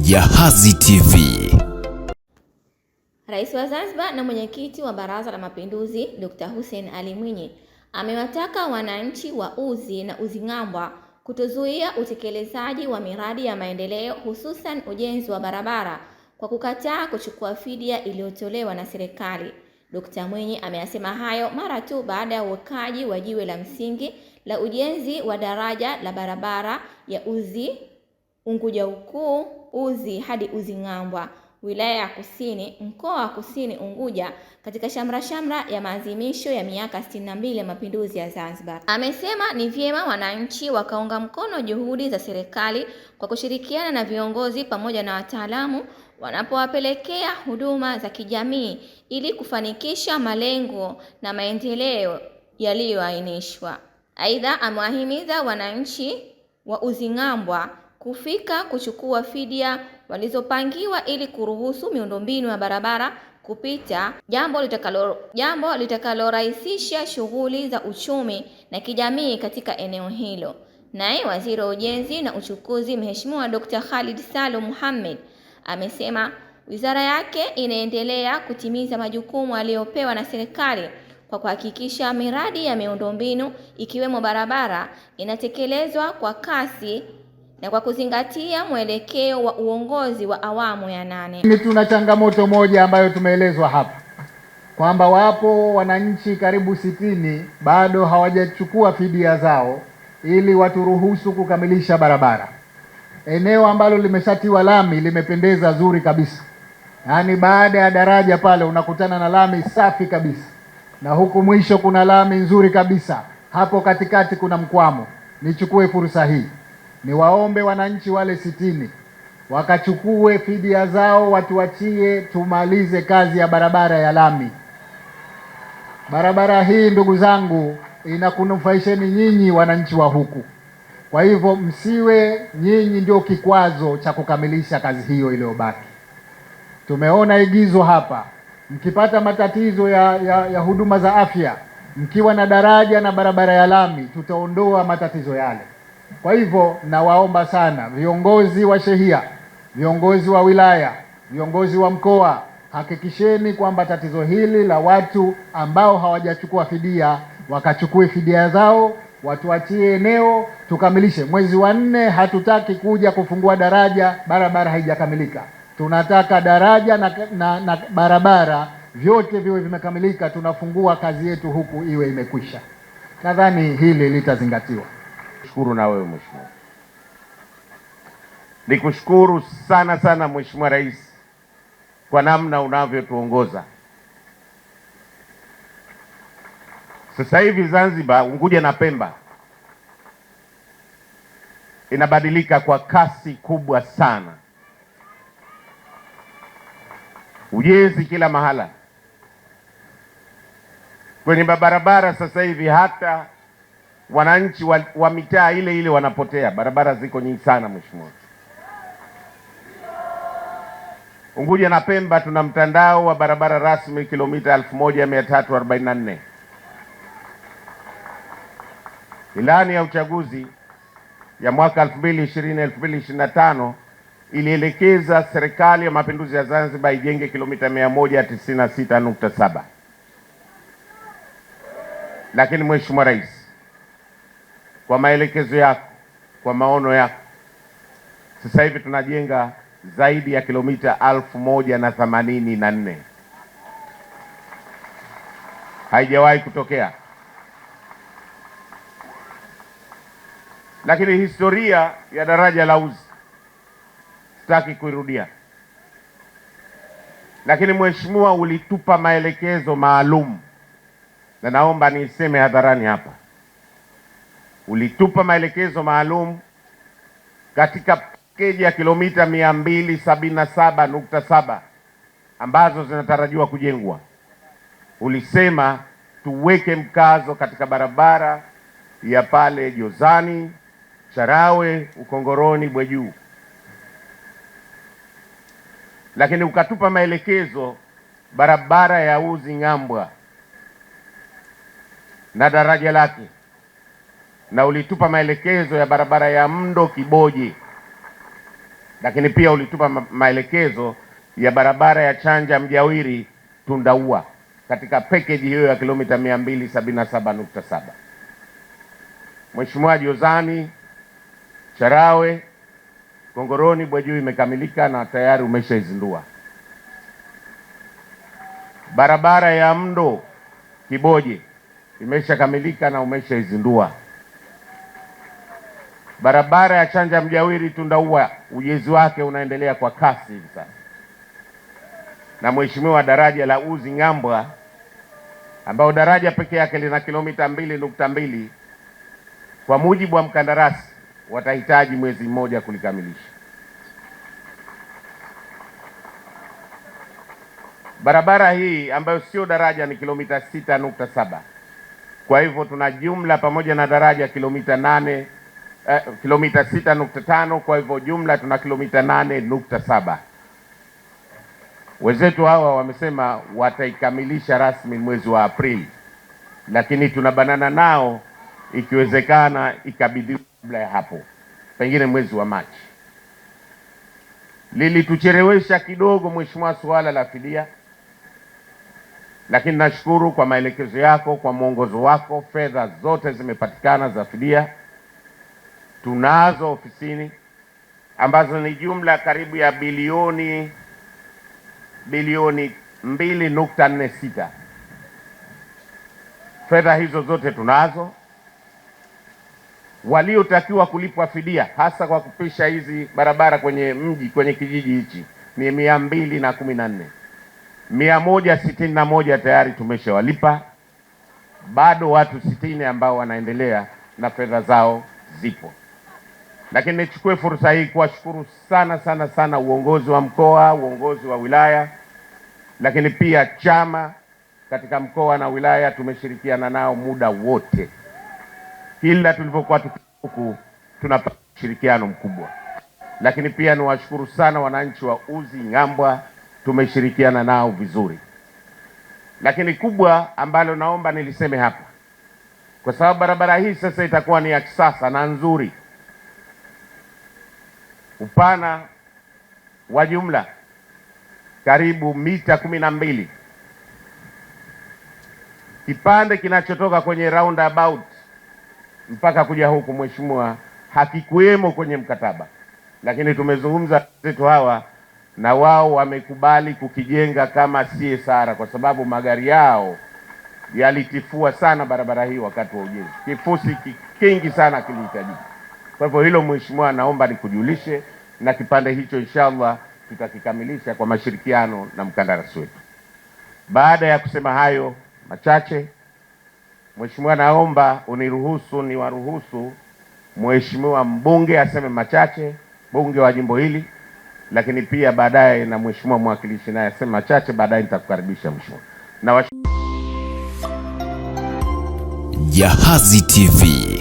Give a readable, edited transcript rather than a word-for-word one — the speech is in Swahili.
Jahazi TV. Rais wa Zanzibar na mwenyekiti wa Baraza la Mapinduzi Dr. Hussein Ali Mwinyi amewataka wananchi wa Uzi na Uzing'ambwa kutozuia utekelezaji wa miradi ya maendeleo hususan ujenzi wa barabara kwa kukataa kuchukua fidia iliyotolewa na serikali. Dr. Mwinyi ameyasema hayo mara tu baada ya uwekaji wa jiwe la msingi la ujenzi wa daraja la barabara ya Uzi Unguja Ukuu Uzi hadi Uzing'ambwa, wilaya ya Kusini, mkoa wa Kusini Unguja, katika shamra ya maadhimisho ya miaka 62 ya mapinduzi ya Zanzibar. Amesema ni vyema wananchi wakaunga mkono juhudi za serikali kwa kushirikiana na viongozi pamoja na wataalamu wanapowapelekea huduma za kijamii ili kufanikisha malengo na maendeleo yaliyoainishwa. Aidha, amewahimiza wananchi wa Uzing'ambwa kufika kuchukua fidia walizopangiwa ili kuruhusu miundombinu ya barabara kupita, jambo litakalorahisisha shughuli za uchumi na kijamii katika eneo hilo. Naye Waziri wa Ujenzi na Uchukuzi Mheshimiwa Dr. Khalid Salum Mohamed amesema wizara yake inaendelea kutimiza majukumu aliyopewa na serikali kwa kuhakikisha miradi ya miundombinu ikiwemo barabara inatekelezwa kwa kasi na kwa kuzingatia mwelekeo wa uongozi wa awamu ya 8. Tuna changamoto moja ambayo tumeelezwa hapa kwamba wapo wananchi karibu 60 bado hawajachukua fidia zao ili waturuhusu kukamilisha barabara. Eneo ambalo limeshatiwa lami limependeza zuri kabisa. Yaani baada ya daraja pale unakutana na lami safi kabisa. Na huku mwisho kuna lami nzuri kabisa. Hapo katikati kuna mkwamo. Nichukue fursa hii niwaombe wananchi wale 60 wakachukue fidia zao, watuachie tumalize kazi ya barabara ya lami. Barabara hii ndugu zangu inakunufaisheni nyinyi wananchi wa huku. Kwa hivyo msiwe nyinyi ndio kikwazo cha kukamilisha kazi hiyo iliyobaki. Tumeona igizo hapa, mkipata matatizo ya huduma za afya, mkiwa na daraja na barabara ya lami, tutaondoa matatizo yale. Kwa hivyo nawaomba sana viongozi wa shehia, viongozi wa wilaya, viongozi wa mkoa, hakikisheni kwamba tatizo hili la watu ambao hawajachukua fidia wakachukue fidia zao, watuachie eneo tukamilishe. Mwezi wa 4 hatutaki kuja kufungua daraja barabara haijakamilika. Tunataka daraja na barabara vyote viwe vimekamilika, tunafungua kazi yetu huku iwe imekwisha. Nadhani hili litazingatiwa. Shukuru na wewe mheshimiwa. Nikushukuru sana Mheshimiwa Rais kwa namna unavyotuongoza. Sasa hivi Zanzibar, Unguja na Pemba inabadilika kwa kasi kubwa sana. Ujenzi kila mahala. Kwenye barabara sasa hivi hata wananchi wa mitaa ile wanapotea. Barabara ziko nyingi sana mheshimiwa. Unguja na Pemba tuna mtandao wa barabara rasmi kilomita 1344. Ilani ya uchaguzi ya mwaka 2020-2025 ilielekeza serikali ya mapinduzi ya Zanzibar ijenge kilomita 196.7. Lakini Mheshimiwa Rais, kwa maelekezo yako, kwa maono yako, sasa hivi tunajenga zaidi ya kilomita 1084. Haijawahi kutokea. Lakini historia ya daraja la Uzi sitaki kuirudia. Lakini mheshimiwa, ulitupa maelekezo maalum, na naomba niseme hadharani hapa. Ulitupa maelekezo maalum katika pakeji ya kilomita 277.7 ambazo zinatarajiwa kujengwa. Ulisema tuweke mkazo katika barabara ya pale Jozani, Charawe, Ukongoroni, Bwejuu. Lakini ukatupa maelekezo barabara ya Uzing'ambwa na daraja lake, na ulitupa maelekezo ya barabara ya Mndo Kiboje lakini pia ulitupa maelekezo ya barabara ya Chanja Mjawiri Tundaua katika package hiyo ya kilomita 277.7. Mheshimiwa Jozani, Charawe, Kongoroni, Bwejuu imekamilika na tayari umeshaizindua. Barabara ya Mndo Kiboje imeshakamilika na umeshaizindua. Barabara ya Chanja Mjawiri Tundaua ujenzi wake unaendelea kwa kasi hivi sasa. Na mheshimiwa, daraja la Uzi Ngambwa ambao daraja pekee yake lina kilomita 2.2, kwa mujibu wa mkandarasi watahitaji mwezi mmoja kulikamilisha. Barabara hii ambayo sio daraja ni kilomita 6.7. Kwa hivyo tuna jumla pamoja na daraja kilomita 6.5, kwa hivyo jumla tuna kilomita 8.7. Wenzetu hawa wamesema wataikamilisha rasmi mwezi wa Aprili, lakini tunabanana nao, ikiwezekana ikabidhiwa kabla ya hapo, pengine mwezi wa Machi. Lilituchelewesha kidogo mheshimiwa suala la fidia, lakini nashukuru kwa maelekezo yako, kwa mwongozo wako, fedha zote zimepatikana za fidia. Tunazo ofisini ambazo ni jumla karibu ya bilioni 2.46. Fedha hizo zote tunazo. Waliotakiwa kulipwa fidia hasa kwa kupisha hizi barabara kwenye mji, kwenye kijiji hichi ni 214. 161 tayari tumeshawalipa. Bado watu 60 ambao wanaendelea na fedha zao zipo. Lakini nichukue fursa hii kuwashukuru sana uongozi wa mkoa, uongozi wa wilaya, lakini pia chama katika mkoa na wilaya. Tumeshirikiana nao muda wote, kila tulipokuwa huku tunapata ushirikiano mkubwa. Lakini pia niwashukuru sana wananchi wa Uzi Ngambwa, tumeshirikiana nao vizuri. Lakini kubwa ambalo naomba niliseme hapa, kwa sababu barabara hii sasa itakuwa ni ya kisasa na nzuri. Upana wa jumla karibu mita 12. Kipande kinachotoka kwenye roundabout mpaka kuja huku mheshimiwa hakikuwemo kwenye mkataba, lakini tumezungumza zetu hawa na wao wamekubali kukijenga kama CSR, kwa sababu magari yao yalitifua sana barabara hii wakati wa ujenzi. Kifusi kingi sana kilihitajika. Kwa hivyo hilo mheshimiwa, naomba nikujulishe, na kipande hicho inshallah tutakikamilisha kwa mashirikiano na mkandarasi wetu. Baada ya kusema hayo machache, mheshimiwa, naomba niwaruhusu mheshimiwa mbunge aseme machache, mbunge wa jimbo hili, lakini pia baadaye na mheshimiwa mwakilishi naye aseme machache. Baadaye nitakukaribisha mheshimiwa. Jahazi TV.